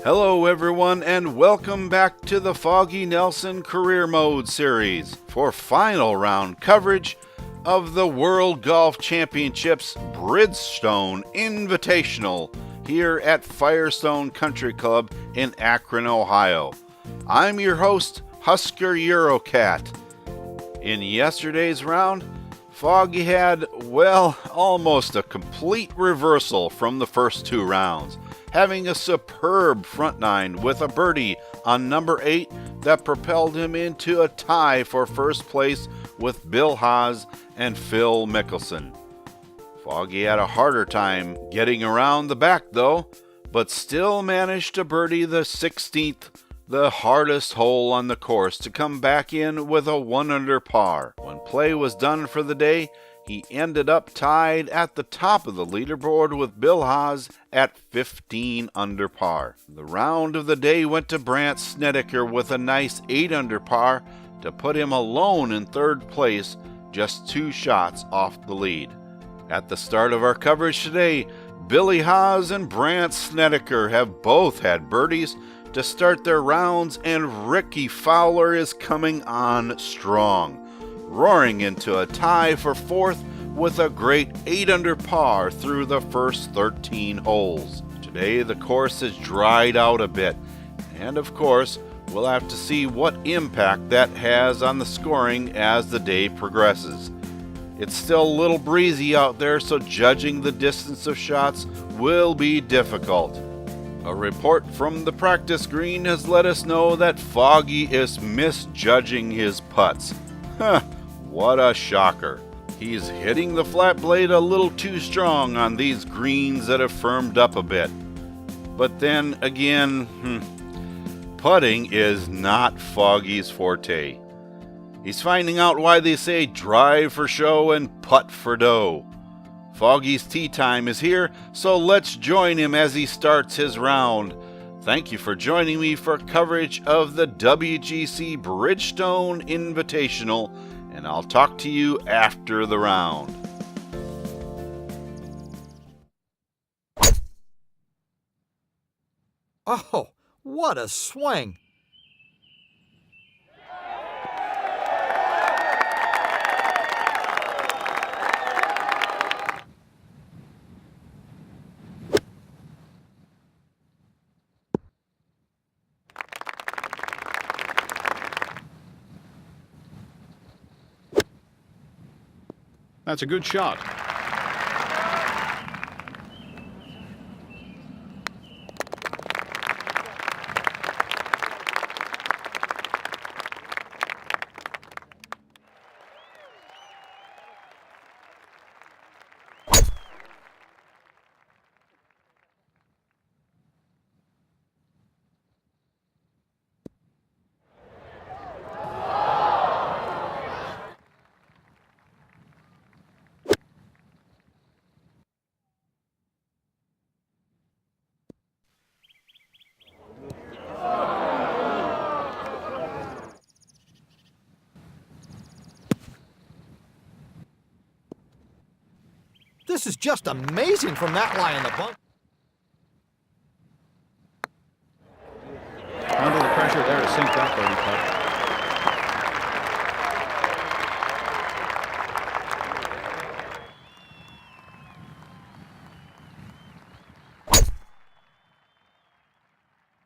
Hello everyone and welcome back to the Foggy Nelson Career Mode series for final round coverage of the World Golf Championships Bridgestone Invitational here at Firestone Country Club in Akron, Ohio. I'm your host, Husker Eurocat. In yesterday's round, Foggy had, almost a complete reversal from the first two rounds, having a superb front nine with a birdie on number 8 that propelled him into a tie for first place with Bill Haas and Phil Mickelson. Foggy had a harder time getting around the back though, but still managed to birdie the 16th, the hardest hole on the course, to come back in with a 1 under par. When play was done for the day, he ended up tied at the top of the leaderboard with Bill Haas at 15 under par. The round of the day went to Brandt Snedeker with a nice 8 under par to put him alone in third place, just 2 shots off the lead. At the start of our coverage today, Billy Haas and Brandt Snedeker have both had birdies to start their rounds, and Ricky Fowler is coming on strong, roaring into a tie for fourth with a great 8 under par through the first 13 holes. Today the course has dried out a bit, and of course we'll have to see what impact that has on the scoring as the day progresses. It's still a little breezy out there, so judging the distance of shots will be difficult. A report from the practice green has let us know that Foggy is misjudging his putts. What a shocker. He's hitting the flat blade a little too strong on these greens that have firmed up a bit. But then again, putting is not Foggy's forte. He's finding out why they say drive for show and putt for dough. Foggy's tee time is here, so let's join him as he starts his round. Thank you for joining me for coverage of the WGC Bridgestone Invitational, and I'll talk to you after the round. Oh, what a swing! That's a good shot. This is just amazing from that lie in the bunker. Under the pressure there to sink that birdie putt.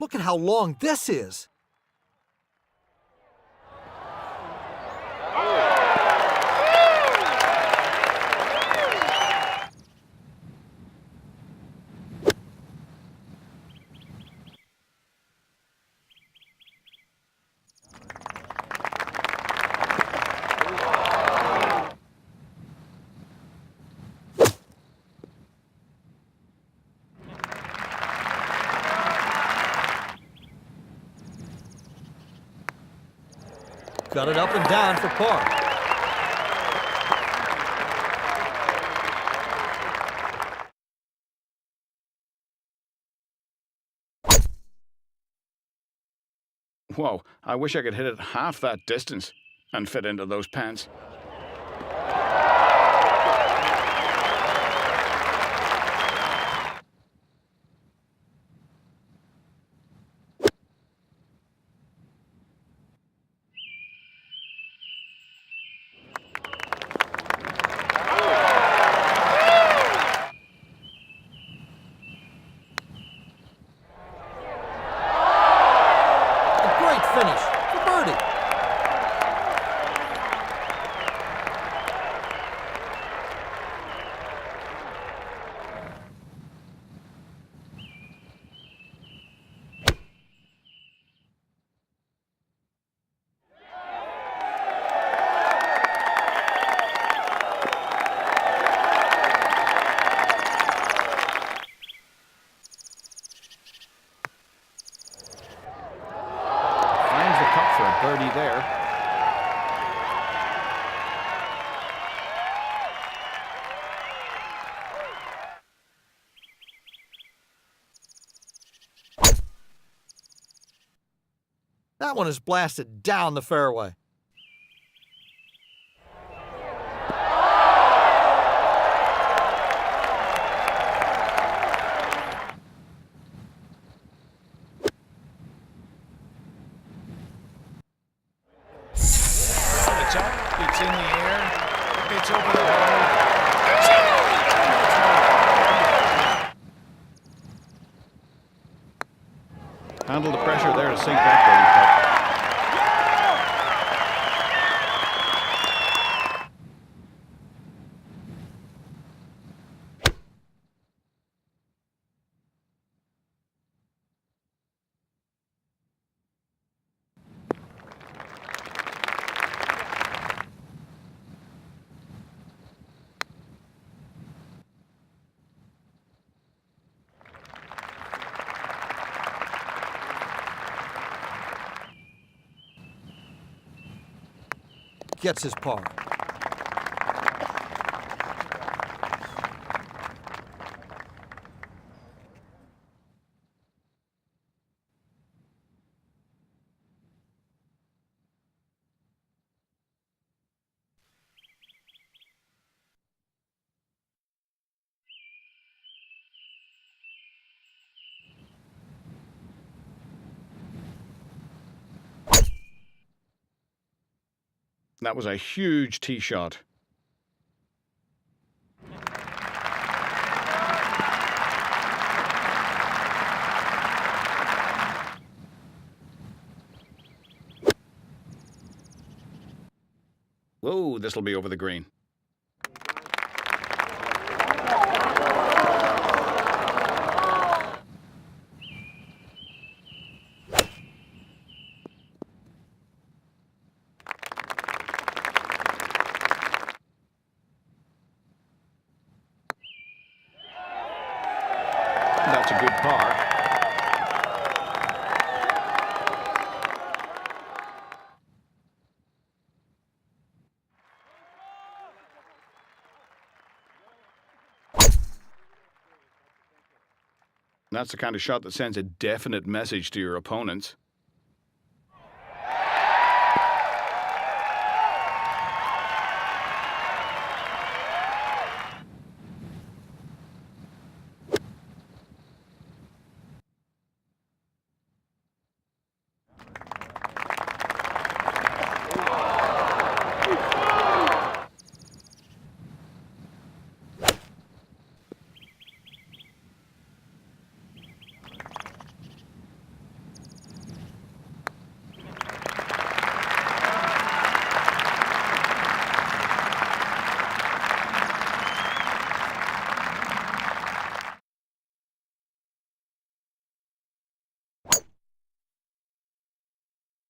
Look at how long this is. Got it up and down for par. Whoa, I wish I could hit it half that distance and fit into those pants. That one is blasted down the fairway. It's up, it's in the air, it's over the hole. It's in! Handle the pressure there to sink that birdie putt. Gets his par. That was a huge tee shot. Whoa, this'll be over the green. That's a good par. That's the kind of shot that sends a definite message to your opponents.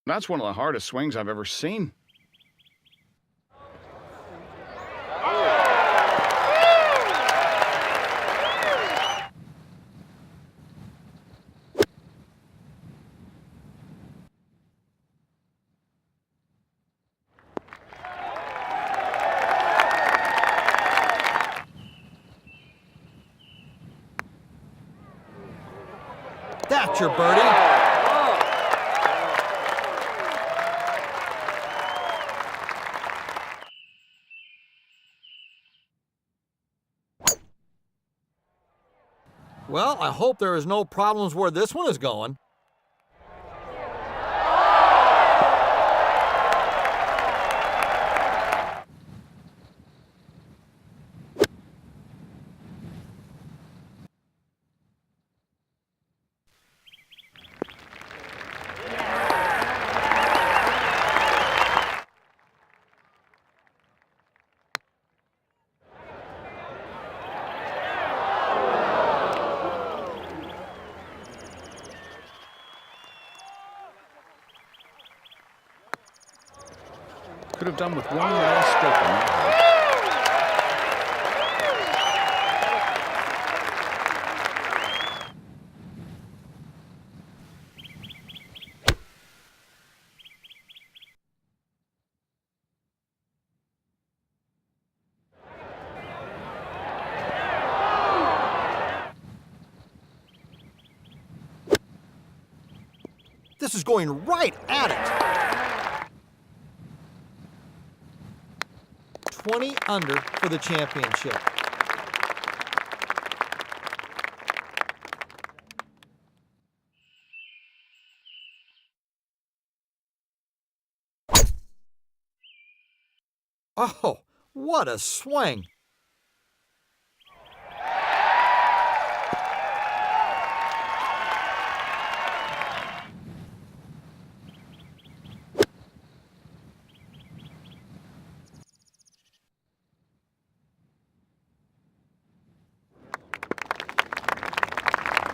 That's one of the hardest swings I've ever seen. That's your birdie. Well, I hope there is no problems where this one is going. Could have done with one last stroke on that hole. This is going right at it. 20 under for the championship. Oh, what a swing.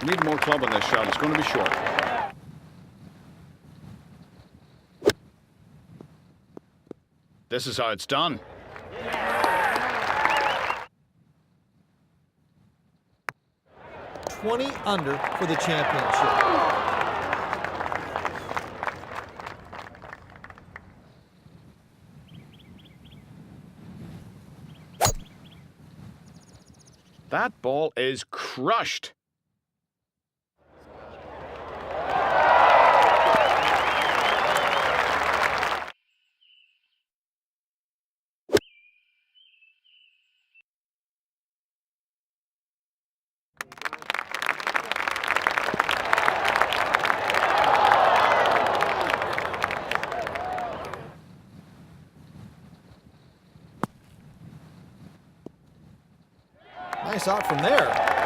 Need more club on this shot. It's going to be short. This is how it's done. $20 under for the championship. That ball is crushed. Nice out from there.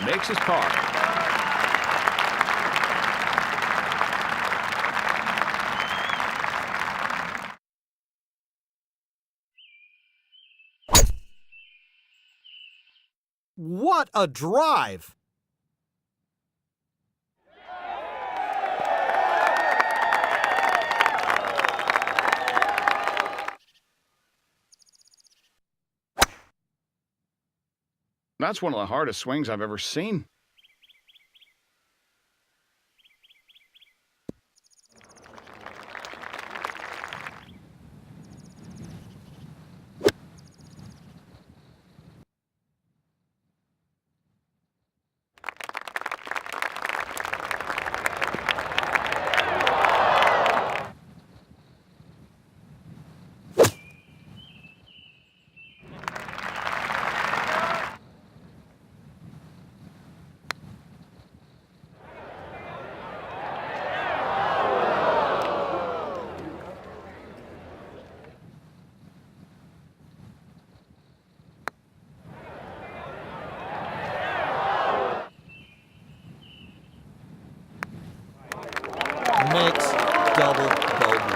Makes his par. What a drive! That's one of the hardest swings I've ever seen. Makes double bogey.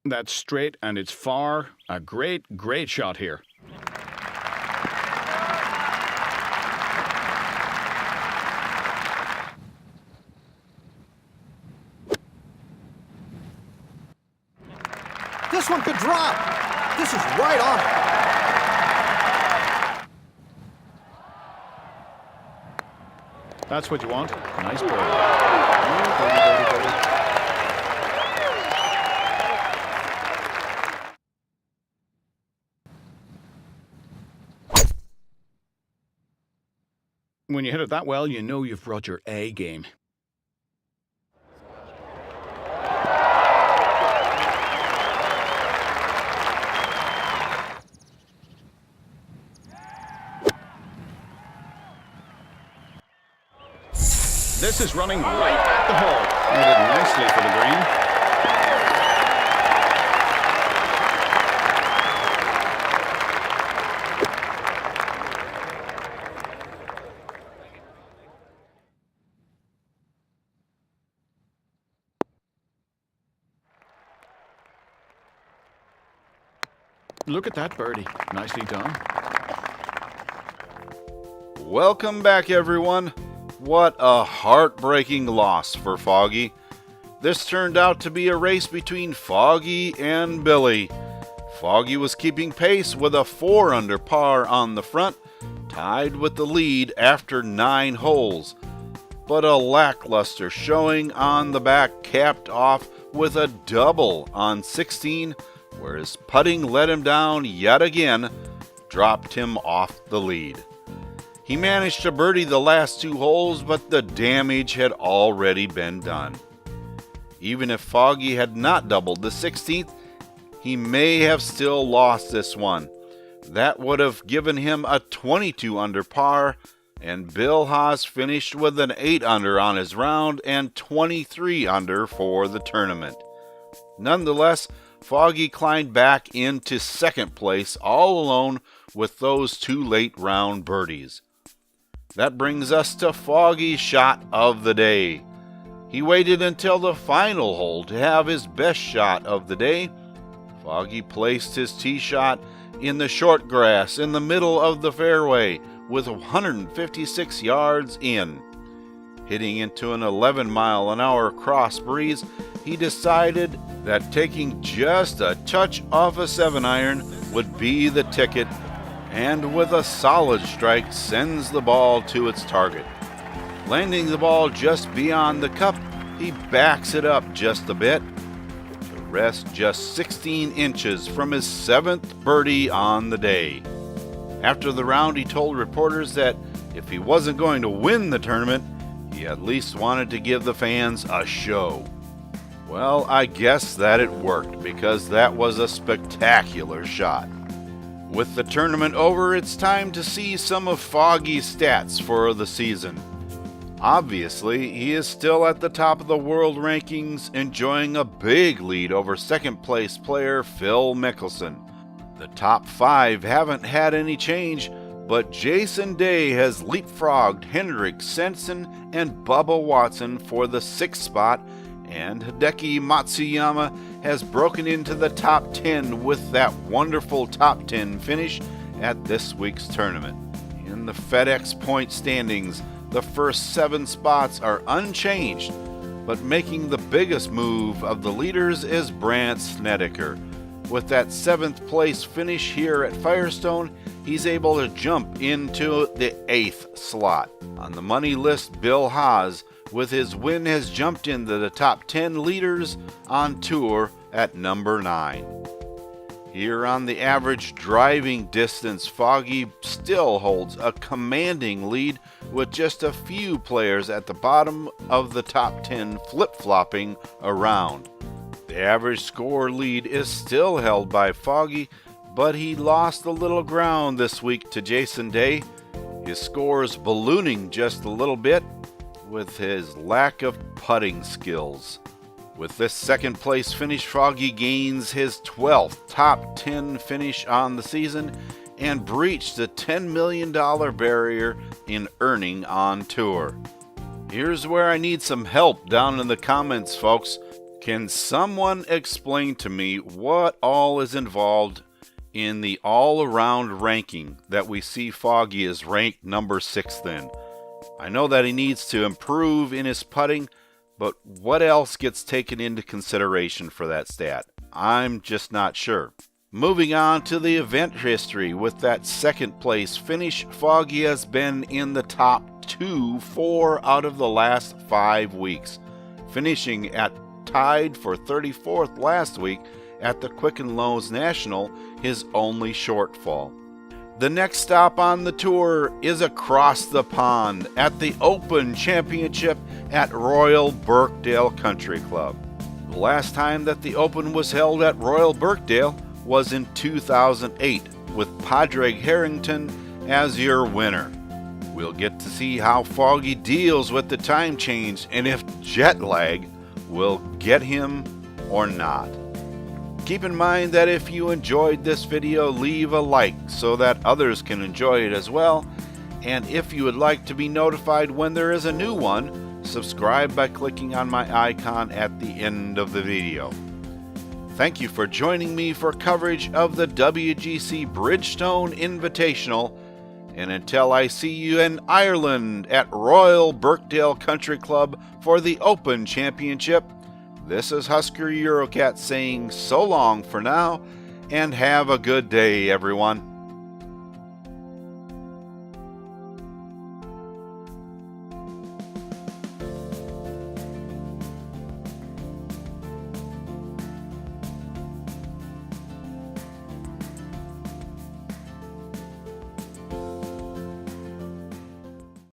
That's straight and it's far. A great, great shot here. This one could drop. This is right on it. That's what you want. Nice ball. Birdie. When you hit it that well, you know you've brought your A game. This is running right at the hole. Made it nicely for the green. Look at that birdie. Nicely done. Welcome back, everyone. What a heartbreaking loss for Foggy. This turned out to be a race between Foggy and Billy. Foggy was keeping pace with a 4 under par on the front, tied with the lead after 9 holes. But a lackluster showing on the back capped off with a double on 16, where his putting let him down yet again, dropped him off the lead. He managed to birdie the last 2 holes, but the damage had already been done. Even if Foggy had not doubled the 16th, he may have still lost this one. That would have given him a 22 under par, and Bill Haas finished with an 8 under on his round and 23 under for the tournament. Nonetheless, Foggy climbed back into second place all alone with those 2 late round birdies. That brings us to Foggy's shot of the day. He waited until the final hole to have his best shot of the day. Foggy placed his tee shot in the short grass in the middle of the fairway with 156 yards in. Hitting into an 11-mile-an-hour cross breeze, he decided that taking just a touch off a 7-iron would be the ticket, and with a solid strike sends the ball to its target. Landing the ball just beyond the cup, he backs it up just a bit to rest just 16 inches from his 7th birdie on the day. After the round, he told reporters that if he wasn't going to win the tournament, he at least wanted to give the fans a show. Well, I guess that it worked, because that was a spectacular shot. With the tournament over, it's time to see some of Foggy's stats for the season. Obviously, he is still at the top of the world rankings, enjoying a big lead over second-place player Phil Mickelson. The top 5 haven't had any change, but Jason Day has leapfrogged Hendrick, Stenson, and Bubba Watson for the 6th spot, and Hideki Matsuyama has broken into the top 10 with that wonderful top 10 finish at this week's tournament. In the FedEx point standings, the first 7 spots are unchanged, but making the biggest move of the leaders is Brandt Snedeker. With that 7th place finish here at Firestone, he's able to jump into the 8th slot. On the money list, Bill Haas, with his win, has jumped into the top 10 leaders on tour at number 9. Here on the average driving distance, Foggy still holds a commanding lead with just a few players at the bottom of the top 10 flip-flopping around. The average score lead is still held by Foggy, but he lost a little ground this week to Jason Day. His scores ballooning just a little bit with his lack of putting skills. With this 2nd place finish, Foggy gains his 12th top 10 finish on the season and breached the $10 million barrier in earning on tour. Here's where I need some help down in the comments, folks. Can someone explain to me what all is involved in the all-around ranking that we see Foggy is ranked number 6th in? I know that he needs to improve in his putting, but what else gets taken into consideration for that stat? I'm just not sure. Moving on to the event history, with that 2nd place finish, Foggy has been in the top 4 out of the last 5 weeks, finishing at tied for 34th last week at the Quicken Loans National, his only shortfall. The next stop on the tour is across the pond at the Open Championship at Royal Birkdale Country Club. The last time that the Open was held at Royal Birkdale was in 2008, with Padraig Harrington as your winner. We'll get to see how Foggy deals with the time change and if jet lag will get him or not. Keep in mind that if you enjoyed this video, leave a like so that others can enjoy it as well. And if you would like to be notified when there is a new one, subscribe by clicking on my icon at the end of the video. Thank you for joining me for coverage of the WGC Bridgestone Invitational. And until I see you in Ireland at Royal Birkdale Country Club for the Open Championship, this is Husker Eurocat saying so long for now, and have a good day, everyone.